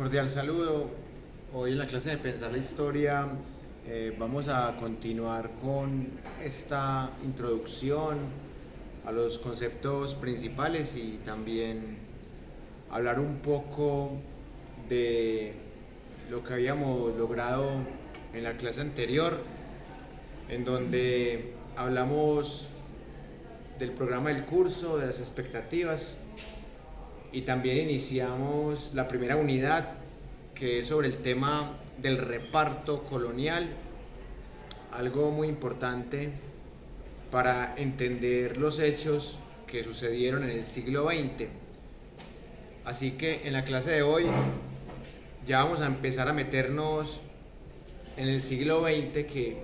Cordial saludo. Hoy en la clase de Pensar la Historia vamos a continuar con esta introducción a los conceptos principales y también hablar un poco de lo que habíamos logrado en la clase anterior, en donde hablamos del programa del curso, de las expectativas, y también iniciamos la primera unidad, que es sobre el tema del reparto colonial, algo muy importante para entender los hechos que sucedieron en el siglo XX. Así que en la clase de hoy ya vamos a empezar a meternos en el siglo XX, que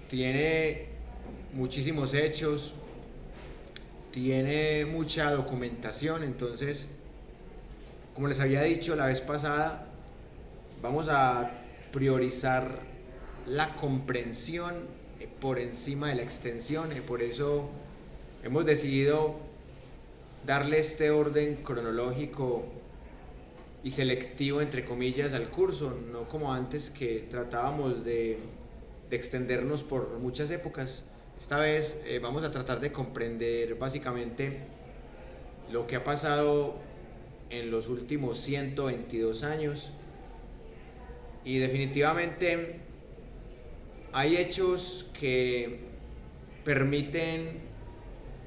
tiene muchísimos hechos, tiene mucha documentación. Entonces, como les había dicho la vez pasada, vamos a priorizar la comprensión por encima de la extensión. Por eso hemos decidido darle este orden cronológico y selectivo, entre comillas, al curso, no como antes, que tratábamos de extendernos por muchas épocas. Esta vez vamos a tratar de comprender básicamente lo que ha pasado en los últimos 122 años, y definitivamente hay hechos que permiten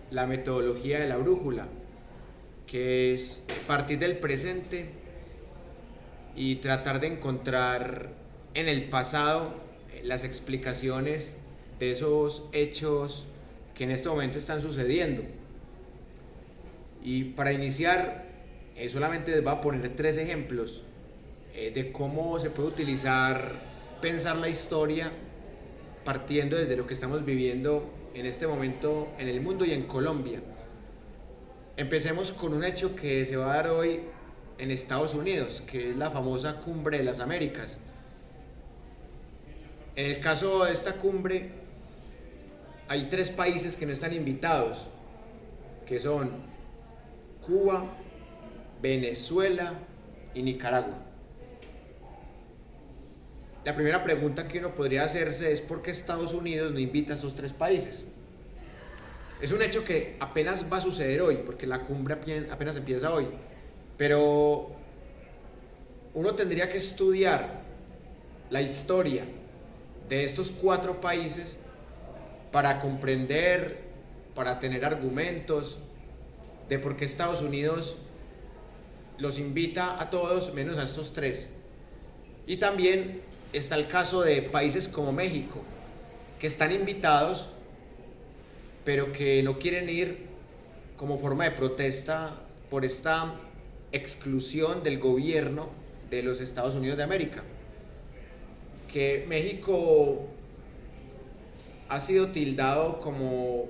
la metodología de la brújula, que es partir del presente y tratar de encontrar en el pasado las explicaciones de esos hechos que en este momento están sucediendo. Y para iniciar, solamente les voy a poner tres ejemplos de cómo se puede pensar la historia partiendo desde lo que estamos viviendo en este momento en el mundo y en Colombia. Empecemos con un hecho que se va a dar hoy en Estados Unidos, que es la famosa Cumbre de las Américas. En el caso de esta cumbre, hay tres países que no están invitados, que son Cuba, Venezuela y Nicaragua. La primera pregunta que uno podría hacerse es: ¿por qué Estados Unidos no invita a esos tres países? Es un hecho que apenas va a suceder hoy, porque la cumbre apenas empieza hoy, pero uno tendría que estudiar la historia de estos cuatro países para comprender, para tener argumentos de por qué Estados Unidos los invita a todos menos a estos tres. Y también está el caso de países como México, que están invitados, pero que no quieren ir como forma de protesta por esta exclusión del gobierno de los Estados Unidos de América. Que México ha sido tildado como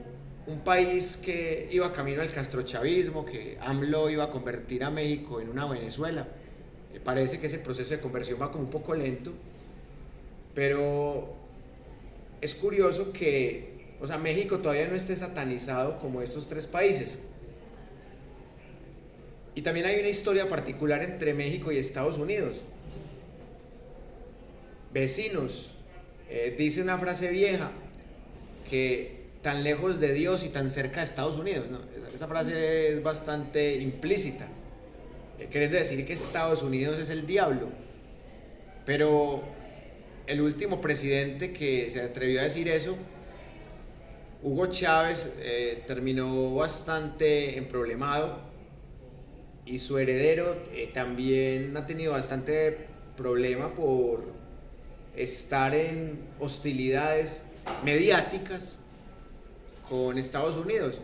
un país que iba camino al castrochavismo, que AMLO iba a convertir a México en una Venezuela. Parece que ese proceso de conversión va como un poco lento, pero es curioso que, México todavía no esté satanizado como estos tres países. Y también hay una historia particular entre México y Estados Unidos. Vecinos, dice una frase vieja, que tan lejos de Dios y tan cerca de Estados Unidos, ¿no? Esa frase es bastante implícita, queriendo decir que Estados Unidos es el diablo. Pero el último presidente que se atrevió a decir eso, Hugo Chávez, terminó bastante emproblemado, y su heredero también ha tenido bastante problema por estar en hostilidades mediáticas con Estados Unidos,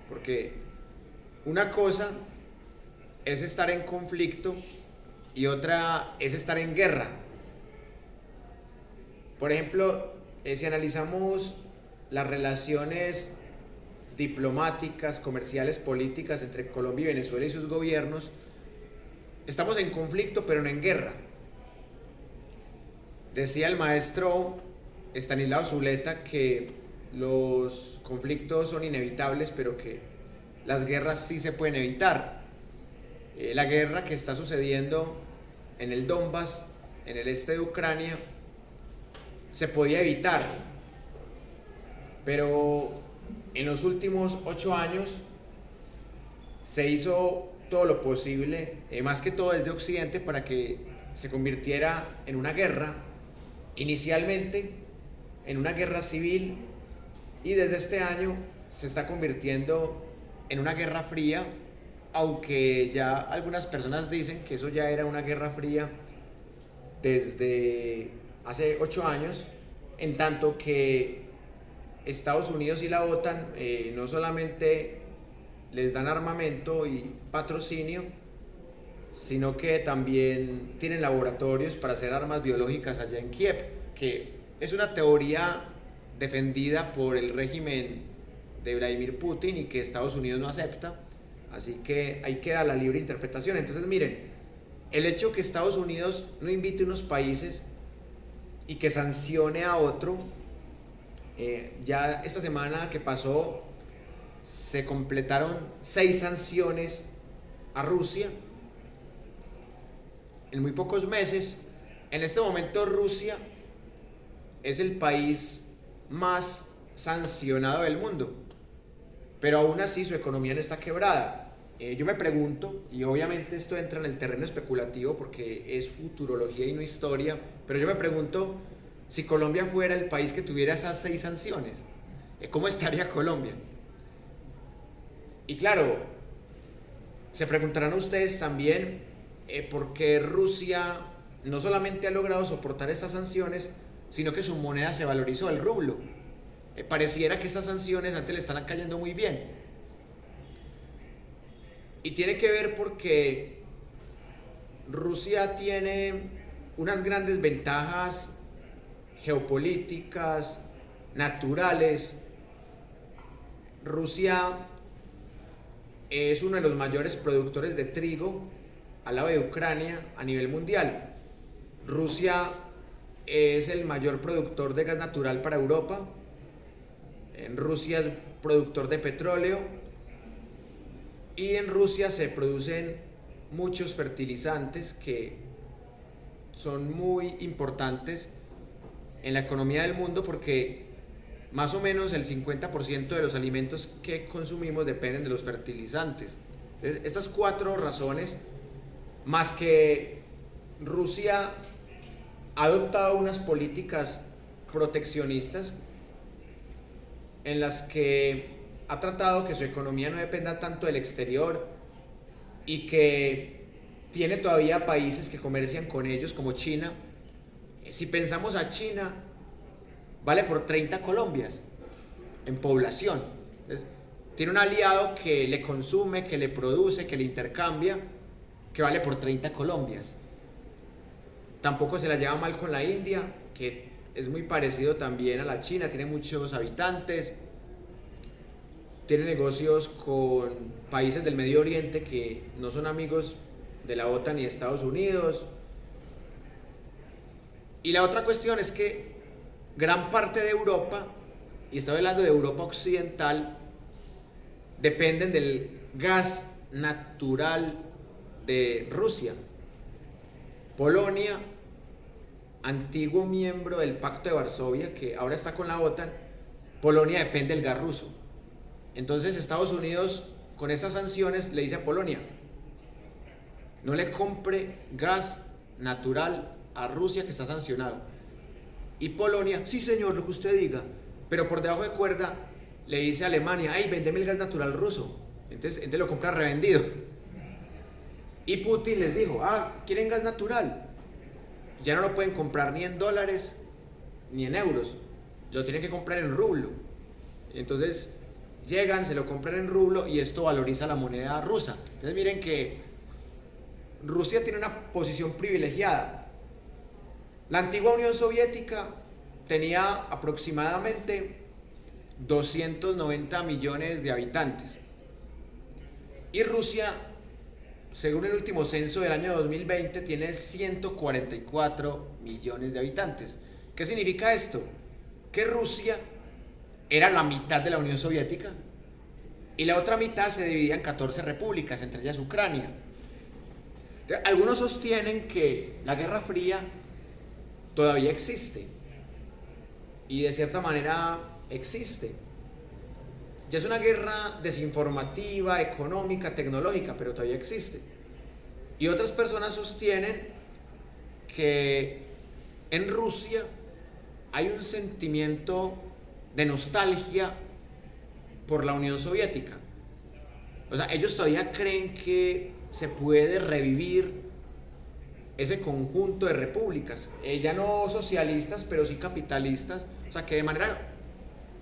porque una cosa es estar en conflicto y otra es estar en guerra. Por ejemplo, si analizamos las relaciones diplomáticas, comerciales, políticas entre Colombia y Venezuela y sus gobiernos, estamos en conflicto pero no en guerra. Decía el maestro Estanislao Zuleta que los conflictos son inevitables, pero que las guerras sí se pueden evitar. La guerra que está sucediendo en el Donbass, en el este de Ucrania, se podía evitar. Pero en los últimos 8 años se hizo todo lo posible, más que todo desde Occidente, para que se convirtiera en una guerra, inicialmente en una guerra civil, y desde este año se está convirtiendo en una guerra fría, aunque ya algunas personas dicen que eso ya era una guerra fría desde hace 8 años, en tanto que Estados Unidos y la OTAN no solamente les dan armamento y patrocinio, sino que también tienen laboratorios para hacer armas biológicas allá en Kiev, que es una teoría defendida por el régimen de Vladimir Putin y que Estados Unidos no acepta, así que ahí queda la libre interpretación. Entonces miren, el hecho que Estados Unidos no invite a unos países y que sancione a otro, ya esta semana que pasó se completaron 6 sanciones a Rusia en muy pocos meses. En este momento Rusia es el país más sancionado del mundo, pero aún así su economía no está quebrada. Yo me pregunto, y obviamente esto entra en el terreno especulativo porque es futurología y no historia, pero yo me pregunto, si Colombia fuera el país que tuviera esas 6 sanciones, ¿cómo estaría Colombia? Y claro, se preguntarán ustedes también por qué Rusia no solamente ha logrado soportar estas sanciones, sino que su moneda se valorizó, el rublo. Pareciera que estas sanciones antes le están cayendo muy bien. Y tiene que ver porque Rusia tiene unas grandes ventajas geopolíticas, naturales. Rusia es uno de los mayores productores de trigo al lado de Ucrania a nivel mundial. Rusia es el mayor productor de gas natural para Europa. En Rusia es productor de petróleo. Y en Rusia se producen muchos fertilizantes que son muy importantes en la economía del mundo, porque más o menos el 50% de los alimentos que consumimos dependen de los fertilizantes. Entonces, estas 4 razones, más que Rusia ha adoptado unas políticas proteccionistas en las que ha tratado que su economía no dependa tanto del exterior y que tiene todavía países que comercian con ellos, como China. Si pensamos a China, vale por 30 Colombias en población. Entonces, tiene un aliado que le consume, que le produce, que le intercambia, que vale por 30 Colombias. Tampoco se la lleva mal con la India, que es muy parecido también a la China, tiene muchos habitantes, tiene negocios con países del Medio Oriente que no son amigos de la OTAN y de Estados Unidos. Y la otra cuestión es que gran parte de Europa, y estoy hablando de Europa occidental, dependen del gas natural de Rusia. Polonia, antiguo miembro del Pacto de Varsovia, que ahora está con la OTAN, Polonia depende del gas ruso. Entonces Estados Unidos, con estas sanciones, le dice a Polonia: no le compre gas natural a Rusia, que está sancionado. Y Polonia: sí señor, lo que usted diga. Pero por debajo de cuerda le dice a Alemania: ay, vendeme el gas natural ruso. Entonces lo compra revendido. Y Putin les dijo: ¿quieren gas natural? Ya no lo pueden comprar ni en dólares ni en euros, lo tienen que comprar en rublo. Entonces llegan, se lo compran en rublo y esto valoriza la moneda rusa. Entonces miren que Rusia tiene una posición privilegiada. La antigua Unión Soviética tenía aproximadamente 290 millones de habitantes. Y Rusia, según el último censo del año 2020, tiene 144 millones de habitantes. ¿Qué significa esto? Que Rusia era la mitad de la Unión Soviética y la otra mitad se dividía en 14 repúblicas, entre ellas Ucrania. Algunos sostienen que la Guerra Fría todavía existe y de cierta manera existe. Ya es una guerra desinformativa, económica, tecnológica, pero todavía existe. Y otras personas sostienen que en Rusia hay un sentimiento de nostalgia por la Unión Soviética. O sea, ellos todavía creen que se puede revivir ese conjunto de repúblicas, ya no socialistas, pero sí capitalistas. O sea, que de manera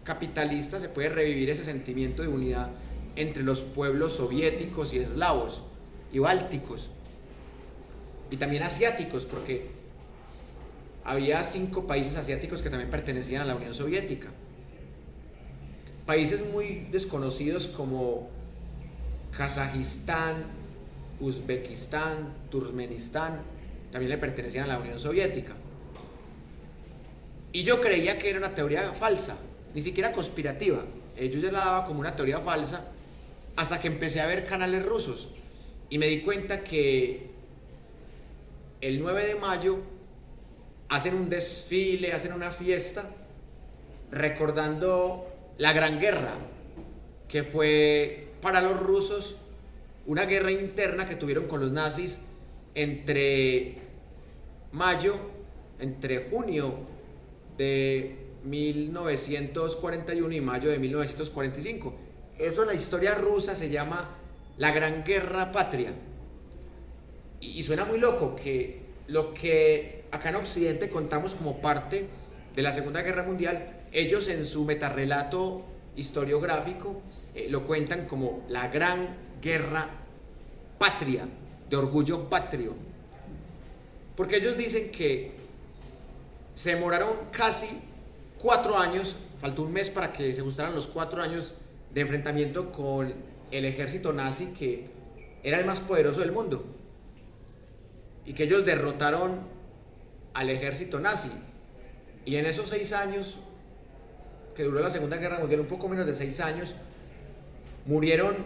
capitalista se puede revivir ese sentimiento de unidad entre los pueblos soviéticos y eslavos y bálticos y también asiáticos, porque había 5 países asiáticos que también pertenecían a la Unión Soviética. Países muy desconocidos como Kazajistán, Uzbekistán, Turkmenistán, también le pertenecían a la Unión Soviética. Y yo creía que era una teoría falsa, ni siquiera conspirativa. Yo ya la daba como una teoría falsa hasta que empecé a ver canales rusos y me di cuenta que el 9 de mayo hacen un desfile, hacen una fiesta recordando la Gran Guerra, que fue para los rusos una guerra interna que tuvieron con los nazis entre junio de 1941 y mayo de 1945. Eso en la historia rusa se llama la Gran Guerra Patria. Y suena muy loco que lo que acá en Occidente contamos como parte de la Segunda Guerra Mundial, ellos en su metarrelato historiográfico lo cuentan como la Gran Guerra Patria, de orgullo patrio. Porque ellos dicen que se demoraron casi 4 años, faltó un mes para que se ajustaran los 4 años de enfrentamiento con el ejército nazi, que era el más poderoso del mundo, y que ellos derrotaron al ejército nazi. Y en esos 6 años que duró la Segunda Guerra Mundial, un poco menos de 6 años, murieron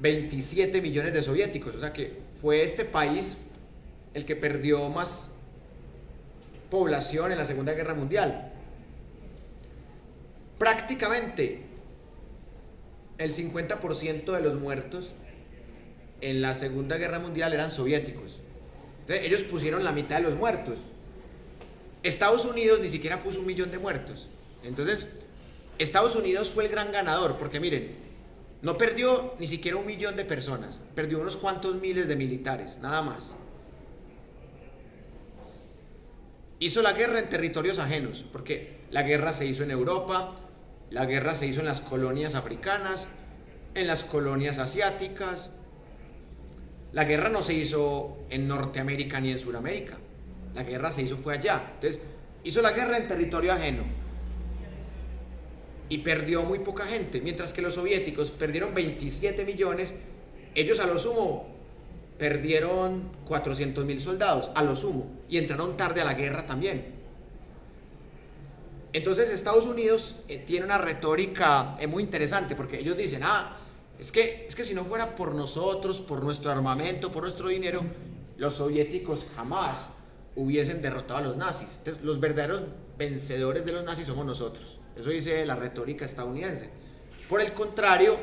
27 millones de soviéticos. O sea que fue este país el que perdió más población en la Segunda Guerra Mundial. Prácticamente el 50% de los muertos en la Segunda Guerra Mundial eran soviéticos. Entonces, ellos pusieron la mitad de los muertos. Estados Unidos ni siquiera puso 1 millón de muertos. Entonces, Estados Unidos fue el gran ganador, porque miren, no perdió ni siquiera 1 millón de personas, perdió unos cuantos miles de militares, nada más. Hizo la guerra en territorios ajenos, porque la guerra se hizo en Europa, la guerra se hizo en las colonias africanas, en las colonias asiáticas. La guerra no se hizo en Norteamérica ni en Sudamérica, la guerra se hizo fue allá. Entonces, hizo la guerra en territorio ajeno y perdió muy poca gente, mientras que los soviéticos perdieron 27 millones, ellos a lo sumo perdieron 400.000 soldados, a lo sumo, y entraron tarde a la guerra también. Entonces Estados Unidos tiene una retórica muy interesante, porque ellos dicen, es que si no fuera por nosotros, por nuestro armamento, por nuestro dinero, los soviéticos jamás hubiesen derrotado a los nazis. Entonces, los verdaderos vencedores de los nazis somos nosotros. Eso dice la retórica estadounidense. Por el contrario,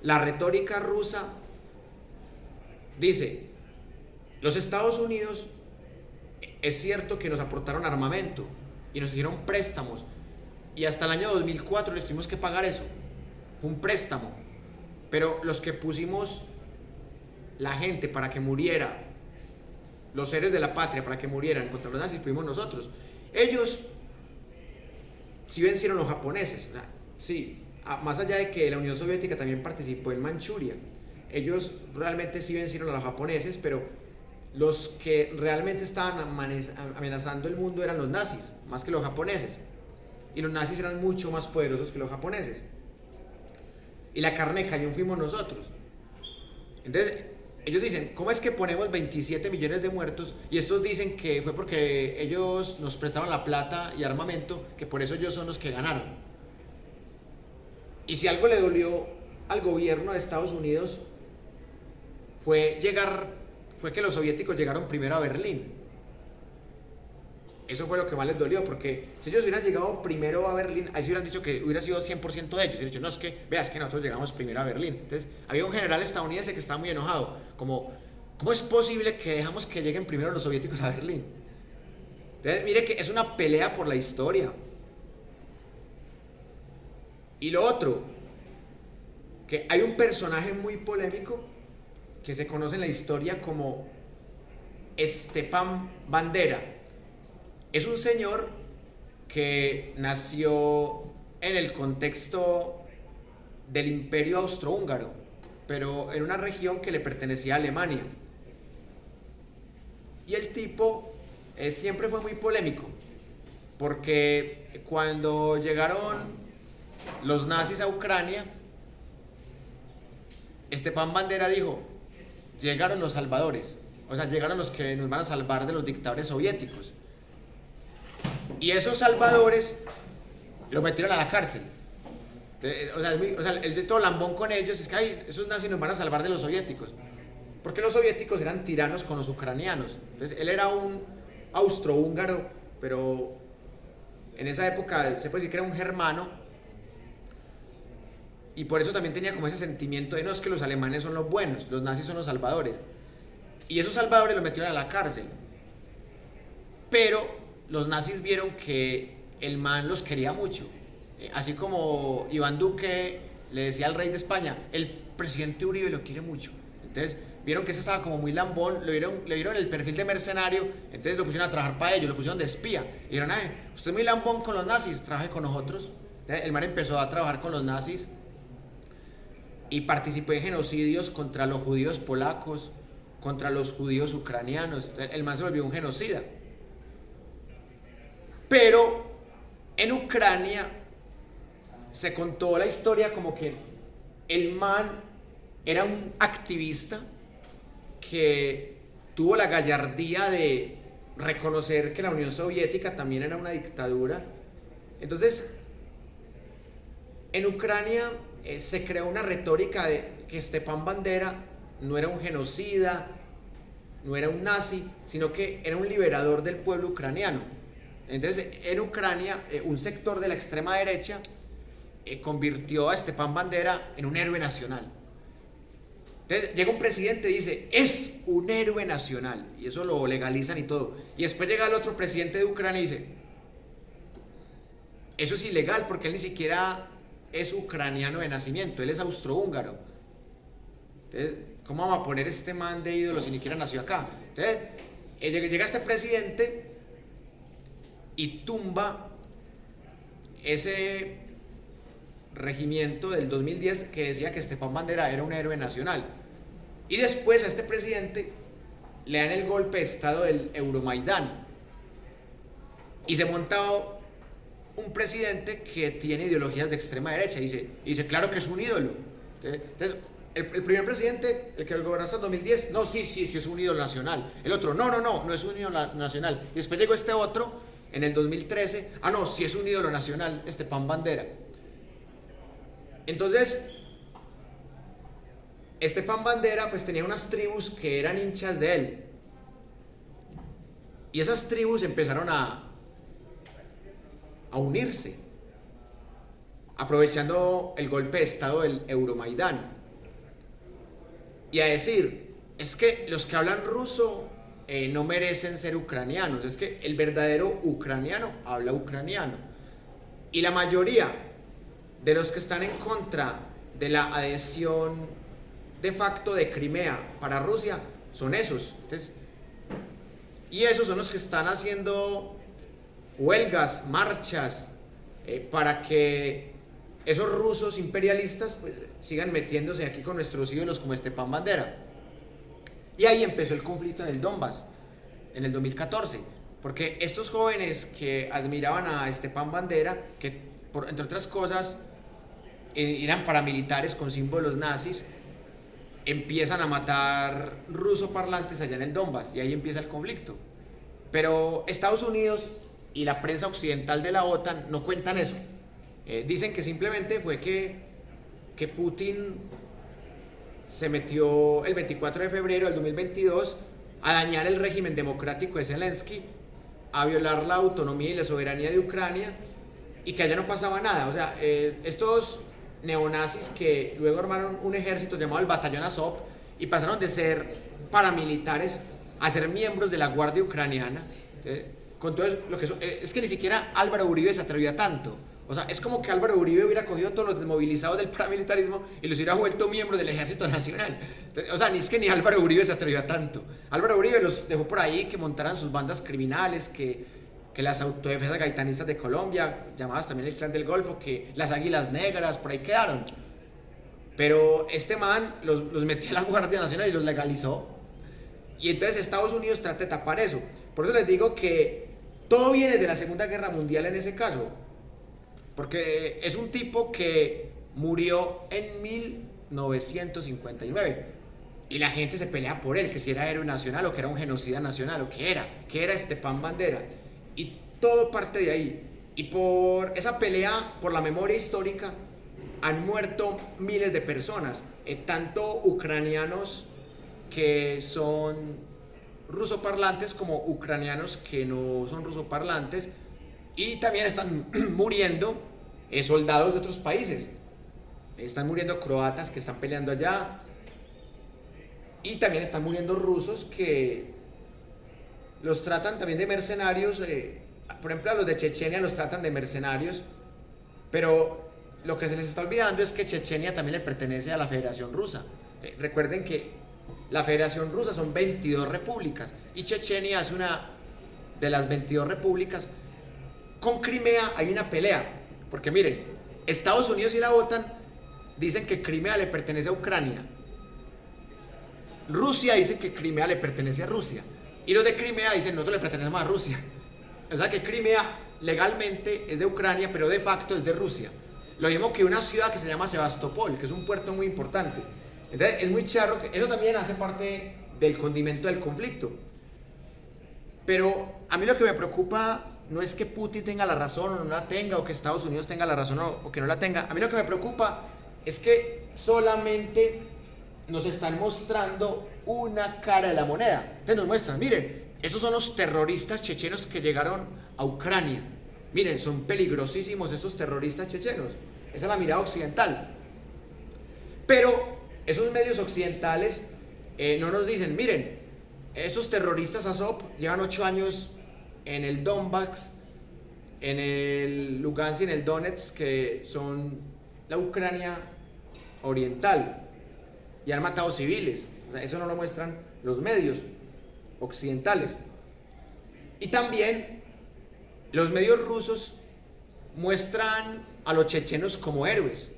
la retórica rusa dice, los Estados Unidos es cierto que nos aportaron armamento y nos hicieron préstamos, y hasta el año 2004 les tuvimos que pagar eso. Fue un préstamo, pero los que pusimos la gente para que muriera, los héroes de la patria para que murieran contra los nazis, fuimos nosotros. Ellos sí vencieron los japoneses, sí, más allá de que la Unión Soviética también participó en Manchuria, ellos realmente sí vencieron a los japoneses, pero los que realmente estaban amenazando el mundo eran los nazis, más que los japoneses, y los nazis eran mucho más poderosos que los japoneses, y la carne de cañón fuimos nosotros. Entonces ellos dicen, ¿cómo es que ponemos 27 millones de muertos? Y estos dicen que fue porque ellos nos prestaron la plata y armamento, que por eso ellos son los que ganaron. Y si algo le dolió al gobierno de Estados Unidos fue que los soviéticos llegaron primero a Berlín. Eso fue lo que más les dolió, porque si ellos hubieran llegado primero a Berlín, ahí se hubieran dicho que hubiera sido 100% de ellos. Y hubieran dicho, no, es que, veas que nosotros llegamos primero a Berlín. Entonces, había un general estadounidense que estaba muy enojado, como, ¿cómo es posible que dejamos que lleguen primero los soviéticos a Berlín? Entonces, mire que es una pelea por la historia. Y lo otro, que hay un personaje muy polémico que se conoce en la historia como Stepan Bandera. Es un señor que nació en el contexto del Imperio Austrohúngaro, pero en una región que le pertenecía a Alemania. Y el tipo siempre fue muy polémico, porque cuando llegaron los nazis a Ucrania, Stepan Bandera dijo, llegaron los salvadores, o sea, llegaron los que nos van a salvar de los dictadores soviéticos. Y esos salvadores lo metieron a la cárcel. O sea, el de todo lambón con ellos es que ay, esos nazis nos van a salvar de los soviéticos. Porque los soviéticos eran tiranos con los ucranianos. Entonces él era un austrohúngaro, pero en esa época se puede decir que era un germano. Y por eso también tenía como ese sentimiento de no, es que los alemanes son los buenos, los nazis son los salvadores. Y esos salvadores lo metieron a la cárcel. Pero los nazis vieron que el man los quería mucho. Así como Iván Duque le decía al rey de España, el presidente Uribe lo quiere mucho. Entonces vieron que ese estaba como muy lambón, le dieron el perfil de mercenario, entonces lo pusieron a trabajar para ellos, lo pusieron de espía. Y dijeron, ay, usted es muy lambón con los nazis, trabaje con nosotros. Entonces, el man empezó a trabajar con los nazis y participó en genocidios contra los judíos polacos, contra los judíos ucranianos. Entonces, el man se volvió un genocida. Pero en Ucrania se contó la historia como que el man era un activista que tuvo la gallardía de reconocer que la Unión Soviética también era una dictadura. Entonces, en Ucrania se creó una retórica de que Stepan Bandera no era un genocida, no era un nazi, sino que era un liberador del pueblo ucraniano. Entonces, en Ucrania, un sector de la extrema derecha convirtió a Stepan Bandera en un héroe nacional. Entonces, llega un presidente y dice, es un héroe nacional, y eso lo legalizan y todo. Y después llega el otro presidente de Ucrania y dice, eso es ilegal porque él ni siquiera es ucraniano de nacimiento, él es austrohúngaro. Entonces, ¿cómo vamos a poner este man de ídolo si ni siquiera nació acá? Entonces, llega este presidente y tumba ese regimiento del 2010 que decía que Stepan Bandera era un héroe nacional. Y después a este presidente le dan el golpe de estado del Euromaidán. Y se monta un presidente que tiene ideologías de extrema derecha. Y dice claro que es un ídolo. Entonces, el primer presidente, el que gobernó hasta el 2010, no, sí, es un ídolo nacional. El otro, no es un ídolo nacional. Y después llegó este otro en el 2013, no, sí es un ídolo nacional, Stepan Bandera. Entonces, Stepan Bandera pues tenía unas tribus que eran hinchas de él. Y esas tribus empezaron a unirse, aprovechando el golpe de estado del Euromaidán. Y a decir, es que los que hablan ruso no merecen ser ucranianos, es que el verdadero ucraniano habla ucraniano. Y la mayoría de los que están en contra de la adhesión de facto de Crimea para Rusia son esos. Entonces, y esos son los que están haciendo huelgas, marchas, para que esos rusos imperialistas pues, sigan metiéndose aquí con nuestros ídolos como Stepan Bandera. Y ahí empezó el conflicto en el Donbass, en el 2014, porque estos jóvenes que admiraban a Stepan Bandera, que entre otras cosas eran paramilitares con símbolos nazis, empiezan a matar rusoparlantes allá en el Donbass, y ahí empieza el conflicto. Pero Estados Unidos y la prensa occidental de la OTAN no cuentan eso. Dicen que simplemente fue que Putin se metió el 24 de febrero del 2022 a dañar el régimen democrático de Zelensky, a violar la autonomía y la soberanía de Ucrania, y que allá no pasaba nada. O sea, estos neonazis que luego armaron un ejército llamado el Batallón Azov y pasaron de ser paramilitares a ser miembros de la Guardia Ucraniana. Con todo eso, lo que es que ni siquiera Álvaro Uribe se atrevió a tanto. O sea, es como que Álvaro Uribe hubiera cogido a todos los desmovilizados del paramilitarismo y los hubiera vuelto miembros del Ejército Nacional. Entonces, o sea, ni es que ni Álvaro Uribe se atrevió a tanto. Álvaro Uribe los dejó por ahí que montaran sus bandas criminales, que las autodefensas gaitanistas de Colombia, llamadas también el Clan del Golfo, que las Águilas Negras, por ahí quedaron. Pero este man los metió a la Guardia Nacional y los legalizó. Y entonces Estados Unidos trata de tapar eso. Por eso les digo que todo viene de la Segunda Guerra Mundial en ese caso. Porque es un tipo que murió en 1959 y la gente se pelea por él, que si era héroe nacional o que era un genocida nacional o que era Stepan Bandera. Y todo parte de ahí. Y por esa pelea, por la memoria histórica, han muerto miles de personas, tanto ucranianos que son rusoparlantes como ucranianos que no son rusoparlantes, y también están muriendo soldados de otros países. Están muriendo croatas que están peleando allá, y también están muriendo rusos que los tratan también de mercenarios. Por ejemplo, a los de Chechenia los tratan de mercenarios, pero lo que se les está olvidando es que Chechenia también le pertenece a la Federación Rusa. Recuerden que la Federación Rusa son 22 repúblicas y Chechenia es una de las 22 repúblicas. Con Crimea hay una pelea, porque miren, Estados Unidos y la OTAN dicen que Crimea le pertenece a Ucrania. Rusia dice que Crimea le pertenece a Rusia. Y los de Crimea dicen, nosotros le pertenecemos a Rusia. O sea que Crimea legalmente es de Ucrania, pero de facto es de Rusia. Lo mismo que una ciudad que se llama Sebastopol, que es un puerto muy importante. Entonces es muy charro, que eso también hace parte del condimento del conflicto. Pero a mí lo que me preocupa no es que Putin tenga la razón o no la tenga, o que Estados Unidos tenga la razón o que no la tenga. A mí lo que me preocupa es que solamente nos están mostrando una cara de la moneda. Entonces nos muestran, miren, esos son los terroristas chechenos que llegaron a Ucrania. Miren, son peligrosísimos esos terroristas chechenos. Esa es la mirada occidental. Pero esos medios occidentales no nos dicen, miren, esos terroristas Azov llevan 8 años en el Donbass, en el Lugansk y en el Donetsk, que son la Ucrania oriental, y han matado civiles. O sea, eso no lo muestran los medios occidentales. Y también los medios rusos muestran a los chechenos como héroes.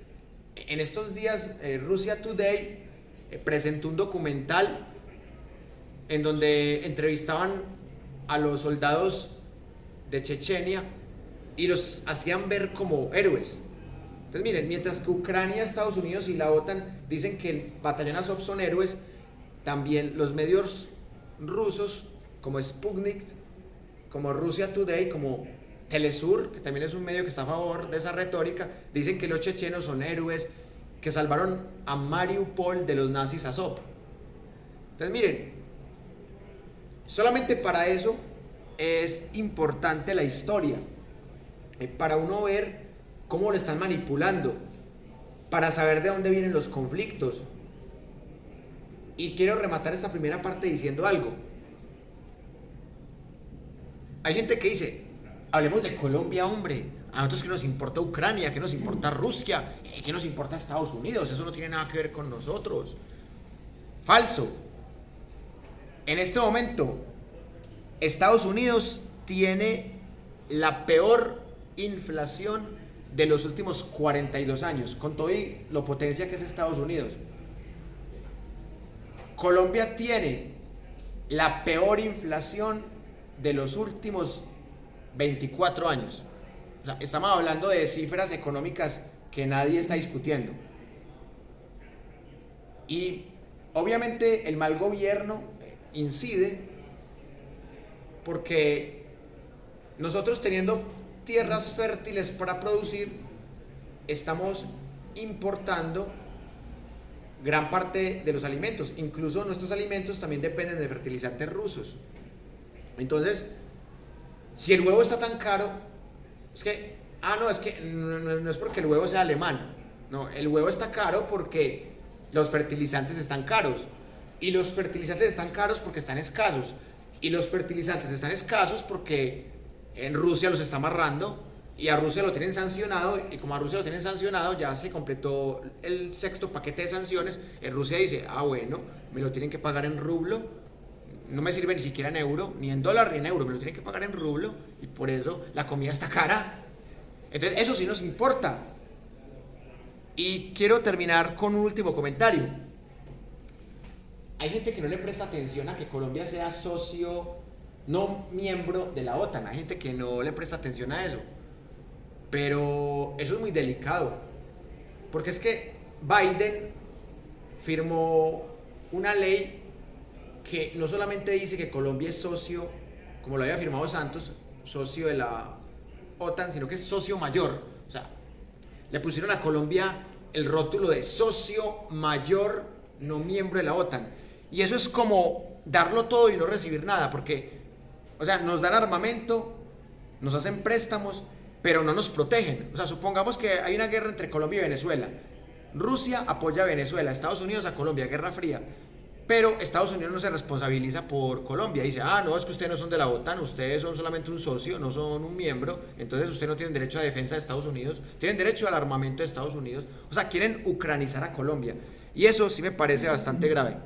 En estos días Russia Today presentó un documental en donde entrevistaban a los soldados de Chechenia y los hacían ver como héroes. Entonces miren, mientras que Ucrania, Estados Unidos y la OTAN dicen que el batallón Azov son héroes, también los medios rusos como Sputnik, como Russia Today, como Telesur, que también es un medio que está a favor de esa retórica, dicen que los chechenos son héroes, que salvaron a Mariupol de los nazis Azov. Entonces miren, solamente para eso es importante la historia, para uno ver cómo lo están manipulando, para saber de dónde vienen los conflictos. Y quiero rematar esta primera parte diciendo algo. Hay gente que dice, hablemos de Colombia, hombre. A nosotros, ¿qué nos importa Ucrania? ¿Qué nos importa Rusia? ¿Qué nos importa Estados Unidos? Eso no tiene nada que ver con nosotros. Falso. En este momento, Estados Unidos tiene la peor inflación de los últimos 42 años, con todo y lo potencia que es Estados Unidos. Colombia tiene la peor inflación de los últimos 24 años. O sea, estamos hablando de cifras económicas que nadie está discutiendo. Y obviamente el mal gobierno incide, porque nosotros, teniendo tierras fértiles para producir, estamos importando gran parte de los alimentos. Incluso nuestros alimentos también dependen de fertilizantes rusos. Entonces, si el huevo está tan caro, es que, no es porque el huevo sea alemán. No, el huevo está caro porque los fertilizantes están caros. Y los fertilizantes están caros porque están escasos. Y los fertilizantes están escasos porque en Rusia los está amarrando y a Rusia lo tienen sancionado, y como a Rusia lo tienen sancionado, ya se completó el sexto paquete de sanciones. En Rusia dice, bueno, me lo tienen que pagar en rublo, no me sirve ni siquiera en euro, ni en dólar ni en euro, me lo tienen que pagar en rublo, y por eso la comida está cara. Entonces eso sí nos importa. Y quiero terminar con un último comentario. Hay gente que no le presta atención a que Colombia sea socio, no miembro de la OTAN. Hay gente que no le presta atención a eso. Pero eso es muy delicado. Porque es que Biden firmó una ley que no solamente dice que Colombia es socio, como lo había firmado Santos, socio de la OTAN, sino que es socio mayor. O sea, le pusieron a Colombia el rótulo de socio mayor, no miembro de la OTAN. Y eso es como darlo todo y no recibir nada, porque, o sea, nos dan armamento, nos hacen préstamos, pero no nos protegen. O sea, supongamos que hay una guerra entre Colombia y Venezuela. Rusia apoya a Venezuela, Estados Unidos a Colombia, Guerra Fría. Pero Estados Unidos no se responsabiliza por Colombia. Dice, no, es que ustedes no son de la OTAN, ustedes son solamente un socio, no son un miembro. Entonces ustedes no tienen derecho a defensa de Estados Unidos, tienen derecho al armamento de Estados Unidos. O sea, quieren ucranizar a Colombia. Y eso sí me parece bastante grave.